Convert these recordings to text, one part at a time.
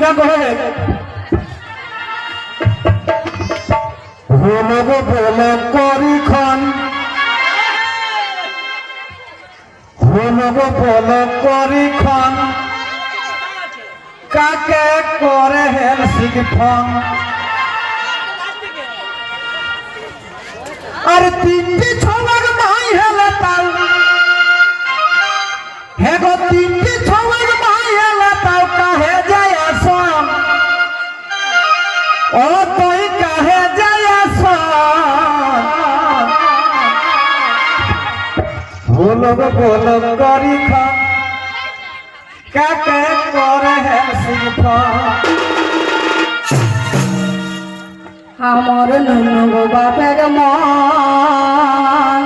কিনা কহে হলব বলে করিখন হলব বলে করিখন কাকে করে হেল শিখফন আর তিনটি ছবার ভাই হেলে তাও হে গো তিনটি ছবার ভাই হেলে তাও কাহে যায় আসন ও তুই কাহে যায় আসন বলব বলব করি খান কাকে করে হেল শিখফন আমার নুনু বাপের মন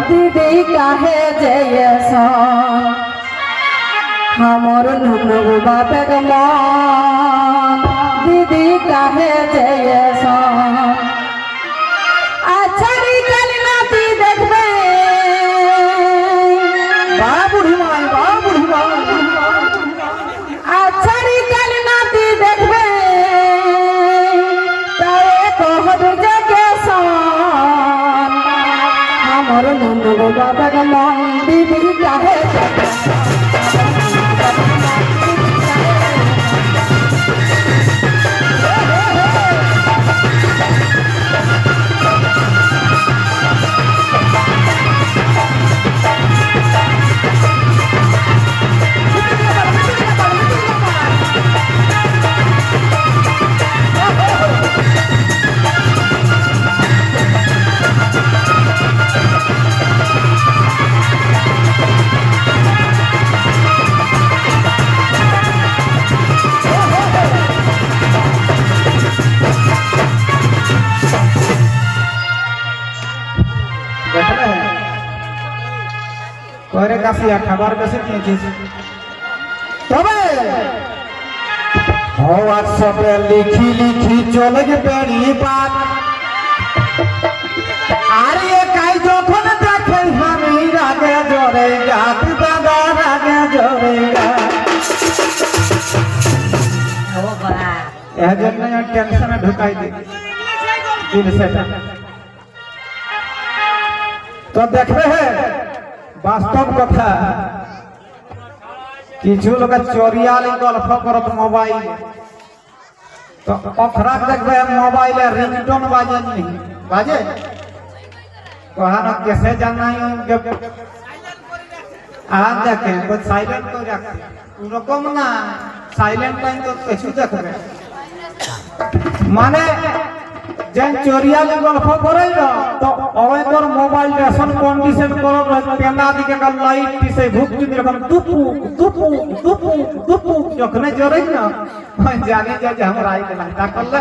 দিদি কাহে যেয়েছন আমার নুনু বাপের মন দিদি কাহে যেয়েছন আচ্ছা কাল নাতি দেখবে বুড়ি মাই বুড়ি মাই আচ্ছা কাল নাতি দেখবে আমার নন্দ বাবার মন দিদি কাহে তোরে কাছে খাবার বেশি নিয়েছিস তবে হোয়াটসঅ্যাপে লিখি লিখি চলে বেড়ি বাদ আর একাই যখন দেখে আমি রাগে জরে গাত দাদা রাগে জরে এর জন্য টেনশনে ঢুকাই দিই দিল সেটা তো দেখবে বাস্তব কথা কিছু লোক চরিয়ালি গল্প করত মোবাইল তো অখরাক দেখবে মোবাইলে রিংটোন বাজে নি বাজে কহানো কেসে জানাই আর দেখে তো সাইলেন্ট করে রাখে ওরকম না সাইলেন্ট টাইম তো কিছু দেখবে মানে যেন চরিয়ালি গল্প করে তো অবৈধর মোবাইল রেশন কন্ডিশন করো পেনা দিকে কাল লাইট দিছে ভুক যদি এরকম দুপু দুপু দুপু দুপু যখন জরে না জানি যে আমরা আই গেলাম তা করলে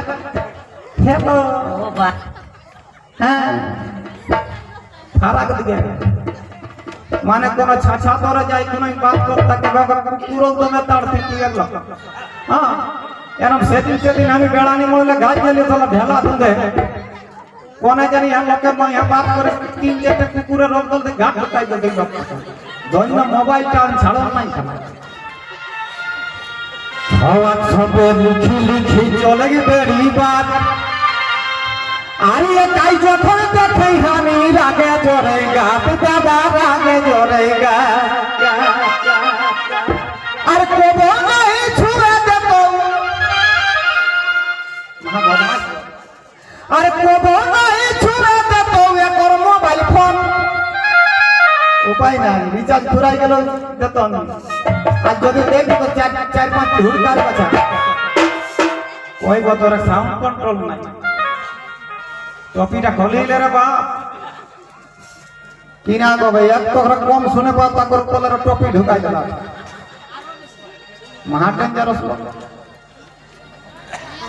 হ্যালো হ্যাঁ ফারাক দিকে মানে কোন ছাছা ধরে যায় কোন বাত করতে কে তুরন্ত মে তাড় থেকে গেল হ্যাঁ এরকম সেদিন আমি বেড়ানি মরলে গাছ গেলে তাহলে ভেলা ধুঁধে কোনে জানি हम लोग के यहाँ बात करे तीन चारटे कुकुरे रोक दल घाट ढुकाई दे देख धন্য মোবাইল টান ছাড়ো নাই খানা হোয়াটসঅ্যাপে লিখি লিখি চলে গে বেড়ি বাদ আর একাই যখন দেখে আমি রাগে জরে গাত দাদা রাগে জরে গা আর কবো নাই ছুঁড়ে দেব আর কবো নাই ছুঁড়ে দেব একর মোবাইল ফোন উপায় নাই রিচার্জ ফুরাই গেল বেতন আর যদি দেখি তো চার পাঁচ হুড়কার বাছা ওই বতরে সাউন্ড কন্ট্রোল নাই টপিটা খলিলে রে বাপ কিনা গো ভাই এক তো কম শুনে পা তাকর কলের টপি ঢুকাই দিলা মহা ডেঞ্জারাস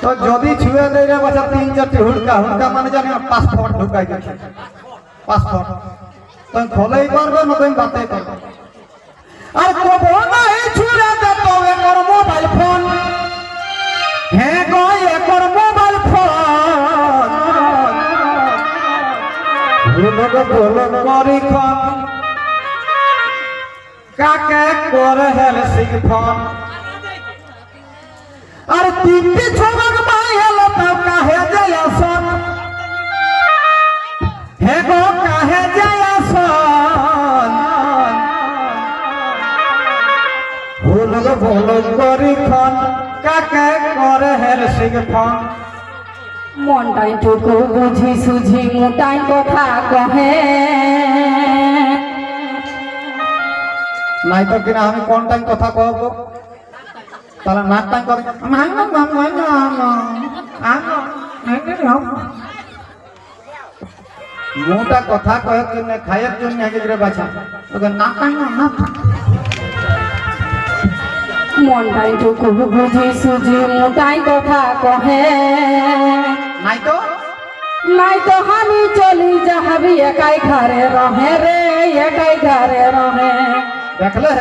তো যদি ছুঁয়ে দেয় রে বাচ্চা তিন চারটি হুড়কা হুড়কা মানে জানি পাসপোর্ট ঢুকাই দিচ্ছে পাসপোর্ট তুই খোলাই পারবে না তুই বাতাই পারবে আর কবো নাই ছুঁড়ে দেব একর মোবাইল ফোন হ্যাঁ গো একর মোবাইল ফোন ভুলগ ভুলগ করি খন কাকে করে হেল শিখ ফোন दीप्ति छोड़क मायल तब काहे जयसन हे गो काहे जयसन भूल भूल करी खन काके करे हेर सिंह फन মনটাই টুকু বুঝি সুঝি মোটাই কথা কহে নাই তো কিনা আমি কোন টাইম কথা কব তাহলে নাক টাইম করে মুটা কথা কয়ে জন্য খাইয়ের জন্য আগে করে বাছা তোকে নাক টাইম না মনটাই টুকু বুঝি সুঝি মোটাই কথা কহে নাই তো নাই তো আমি চলি যাবি একাই ঘরে রহে রে একাই ঘরে রহে দেখলে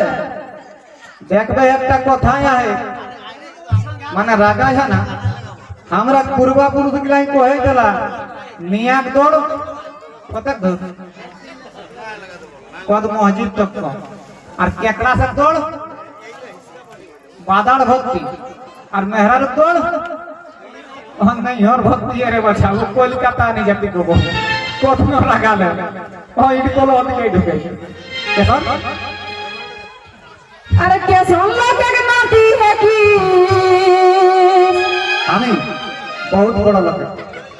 দেখবে একটা কথাই আছে মানে রাগা है ना हमरा पूर्वा पुरुष गिलाई कहे देला नियाक दौड़ कतक दौड़ कद मस्जिद तक को और केकड़ा से दौड़ बादाड़ भक्ति और मेहरा दौड़ नहीं और भक्ति अरे बच्चा वो कोलकाता नहीं जाती को कथनो लगा ले ओ इनको लोन के ढुके कैसा अरे कैसे लोग नाती है कि हमें बहुत बड़ा लोग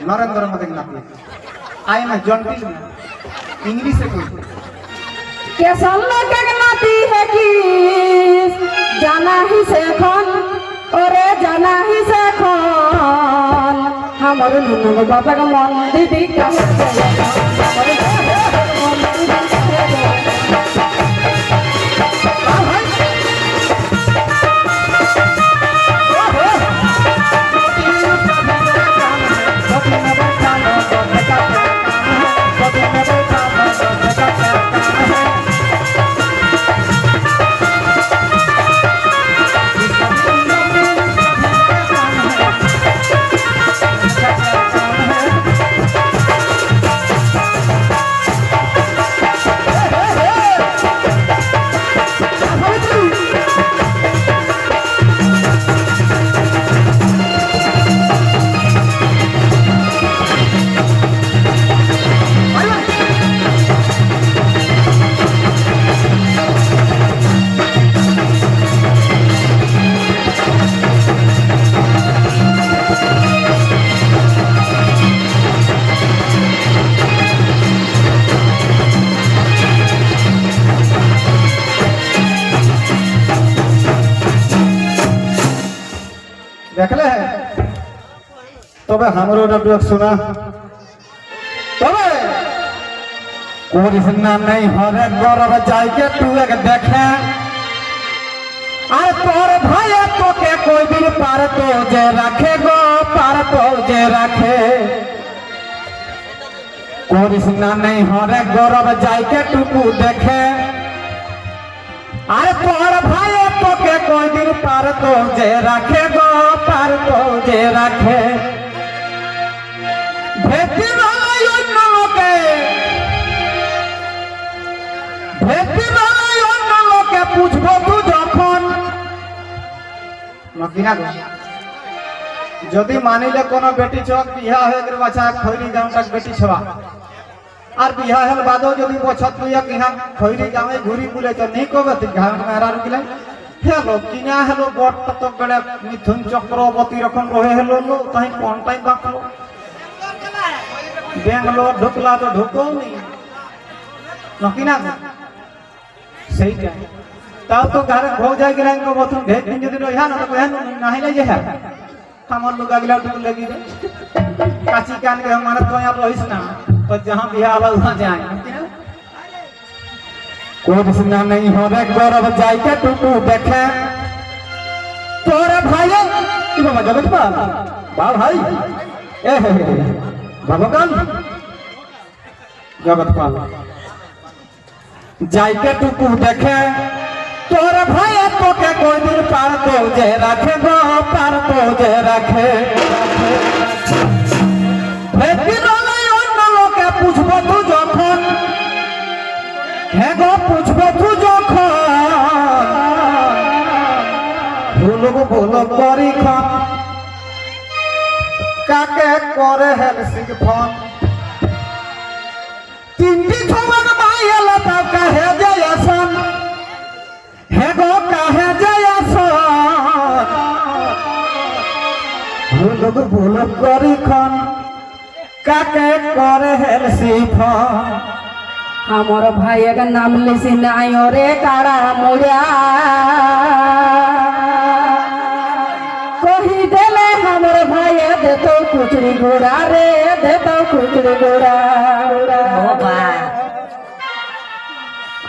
नरेंद्र मोदी नाती आए ना जॉन्टी इंग्लिश से कोई कैसे लोग नाती है कि जाना ही से कौन ओरे जाना ही से कौन हमारे नुनु बाबा का मन दीदी का देखले है तबे हमरो नटक सुना तबे कोई सुनना नहीं हरे गौरव जाय के तू एक देखे अरे तोर भाई तो के कोई दिन पार तो जे रखे गो पार तो जे रखे कोई सुनना नहीं हरे गौरव जाय के तू देखे अरे तोर भाई तो के कोई दिन पार तो जे रखे गो पार तो जे रखे भेटी वाला योन लोके भेटी वाला योन लोके पूछबो तू যখন মকিনা গো যদি মানিলে কোন বেটি চক বিয়া হয়ে গেল বাছা খৈরি গাঁওটাক বেটি ছবা আর বিয়া হল বাদও যদি বছর তুই কিনা খৈরি গাঁয়ে ঘুরি বুলে তো নেই কবে তুই ঘাট মেরার গিলা हेलो किना हेलो बट तो बड़े मिथुन चक्रवर्ती रकम रहे हेलो लो कहीं कौन टाइम बात लो बेंगलोर ढुकला तो ढुको नहीं नकिना सही क्या तब तो घर हो जाए गिरा इनको बहुत भेज दिन यदि रोया ना तो कोई नहीं ले जे है हमर लोग अगला टुक लगी काची कान के हमारा तो यहाँ रहिस ना तो जहां बियाह वाला वहां जाए कोई सुनना नहीं हो रे गौरव जाय के टुकू देखे तोरे भाई की बाबा जगत बा भाई ए भगवान जगत पाल जाय के टुकू देखे तोरे भाई तो के कोई दिन पार तो जे रखे गो पार तो जे रखे भेटी रोले অন্য লোকে पूछबो तू যখন হে গো पूछबो तू যখন ভুলব ভুল করি খান কাকে করে হেলসিং ফোন তিনটি ছবার মাইলা তাও কাহে যায় আসন হে গো কাহে যায় আসন ভুলক ভুলক করি খন কাকে করে হেলসি ফোন আমার ভাইয়ের নাম লিসি নাই রে কাড়া মুড়া কহি দেলে আমার ভাইয়ে দেত কুচড়ি গোড়া রে দেত কুচড়ি গোড়া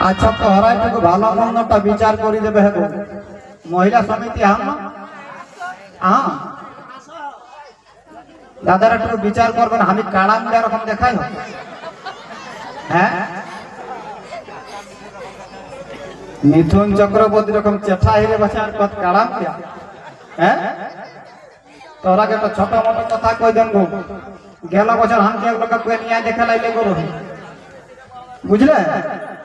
আচ্ছা তোরা একটু ভালো মন্দটা বিচার করে দেবে হেবো মহিলা সমিতি হ্যাঁ দাদারা একটু বিচার করবেন আমি কাড়া মুড়া এরকম দেখাই হ্যাঁ মিথুন চক্রবর্তী রকম চেঠা হিরে বাঁচার পথ কাড়া মুড়া হ্যাঁ তোরা একটা ছোট মোটো কথা কই দেন গো গেল বছর হামকে এক লোক কই নিয়ে দেখা লাইলে গো বুঝলে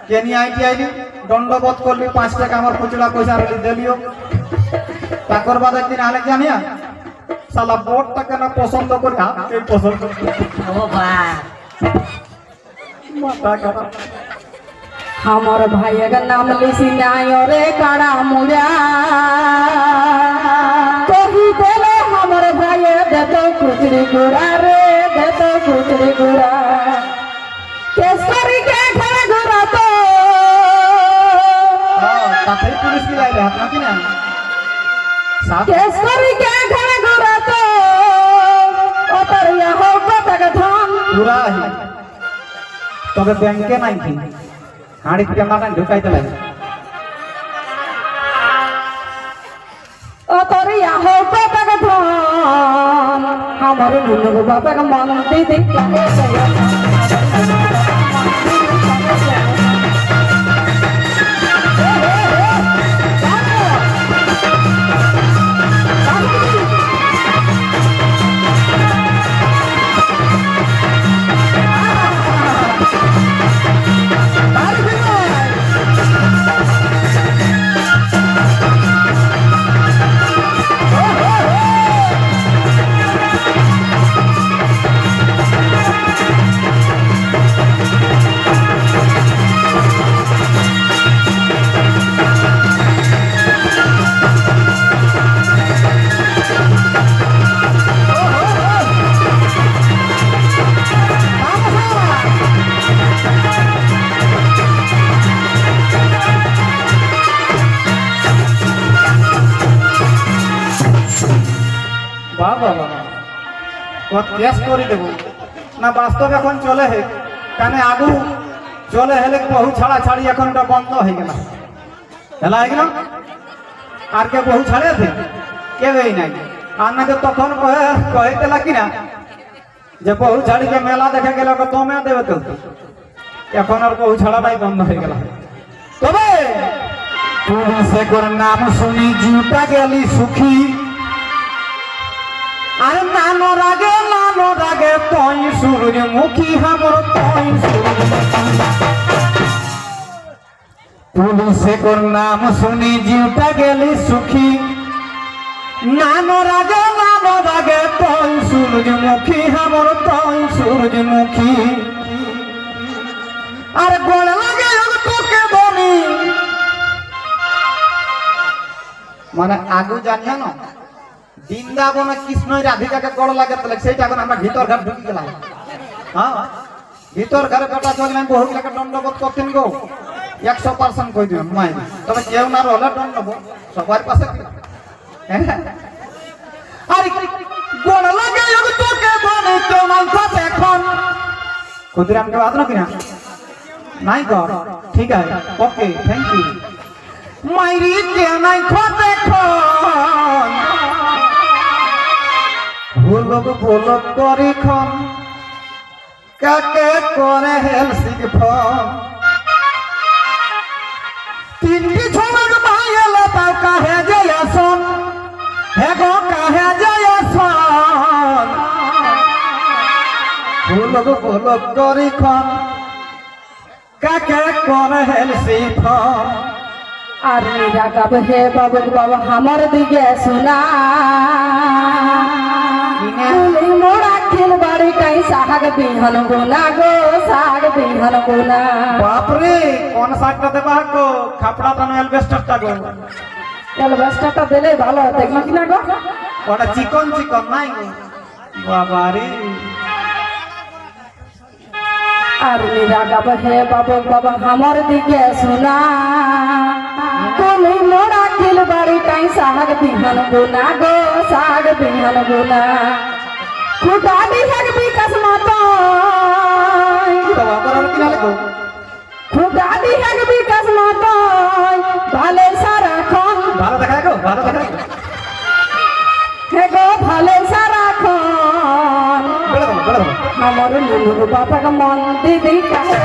কে নিয়ে আইটি আইলি দণ্ডবোধ করলি 5 টাকা আমার খুচরা পয়সা রইলি দিলিও তাকর বাদ একদিন আলে জানিয়া সালা বোর্ডটা কেন পছন্দ করি এই পছন্দ ও ভাই মাথা খারাপ আমার ভাইয়ের নাম লিসি নাই রে কাড়া মুড়া কহি দেলে আমার ভাইয়ে দেত কুচড়ি গোড়া রে দেত কুচড়ি গোড়া কেশরি কে ঘরে ঘোরা তো তাতেই পুলিশ কি লাইলে হাত নাকি না কেশরি কে ঘরে ঘোরা তো অতরিয়া হোক টাকা ধন পুরা তবে ব্যাংকে নাই কি হাড়ি কেমাটা ঢুকাইতে লাগে অতরিয়া হোক টাকা ধন আমার নুনু বাবাকে মন দিতে কত কেস করে দেব না বাস্তব এখন চলে হে কানে আগু চলে হেলে বহু ছাড়া ছাড়ি এখন বন্ধ হয়ে গেল হেলা হয়ে গেল আর কে বহু ছাড়ে থে কেউই নাই আর না তখন কহে দিলা কিনা যে বহু ছাড়িকে মেলা দেখে গেল তোমে দেবে তো এখন আর বহু ছাড়াটাই বন্ধ হয়ে গেল তবে পুলিশে করে নাম শুনি জিউটা গেলি সুখী আর নানো রাগে তই সূর্যমুখী হামর তই পুলিশে কোন নাম শুনি জিউটা গেলি সুখী নানো রাগে তই সূর্যমুখী হামর তই সূর্যমুখী আর গোড় লাগে তোকে বনি মানে আগু জানিয়া না বৃন্দাবনে কৃষ্ণই রাধিকাকে গড় লাগে তাহলে সেইটা এখন আমরা ভিতর ঘর ঢুকি গেলাম হ্যাঁ ভিতর ঘরে বেটা চলে আমি বহু টাকা দণ্ডবোধ করতেন গো 100% কই দিবেন মাই তবে কেউ না হলে দণ্ডবোধ সবার পাশে আরে গড় লাগে তোকে বনে কেউ নাই কথা এখন ক্ষুদিরাম কে বাদ না কিনা নাই গড় ঠিক আছে ওকে থ্যাংক ইউ মাইরি কে নাই কথা এখন ভুলক করি খন কাকে করে হেলসিং ফোন তিনটি ছবার মাইলা তাও কাহে যায় আসন হে গো কাহে যায় আসন ভুলক করি খন কাকে করে হেলসিং ফোন আর নিরা গাব হে বাবু বাবা আমার দিকে শোনা তুমি মোরা খেল বাড়ি কাই শাক বিহন বোনা গো শাক বিহন বোনা বাপরে কোন শাকটা দেবা গো খাপড়াটা না এলবেস্টারটা গো এলবেস্টারটা দিলে ভালো দেখলো কি না গো ওটা চিকন চিকন নাই গো বাবারে আর মেরা গাব হে বাবু বাবা আমার দিকে শোনা তুমি মোরা খেল বাড়ি কাই শাক বিহন বোনা গো শাক বিহন বোনা খুদা দিহাক বিকাশ মাতা বাবার আর কি নালে গো খুদা দিহাক বিকাশ মাতা ভালে সারাক্ষণ ভালো দেখা গো ভালো দেখা হে গো ভালে সারাক্ষণ বলে দাও আমার নুনুর বাবা মন দিদি কাহে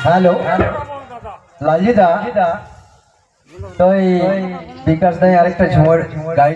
হ্যালো লালজি দা তো এই বিকাশ দাই আরেকটা ঝুমর গাড়ি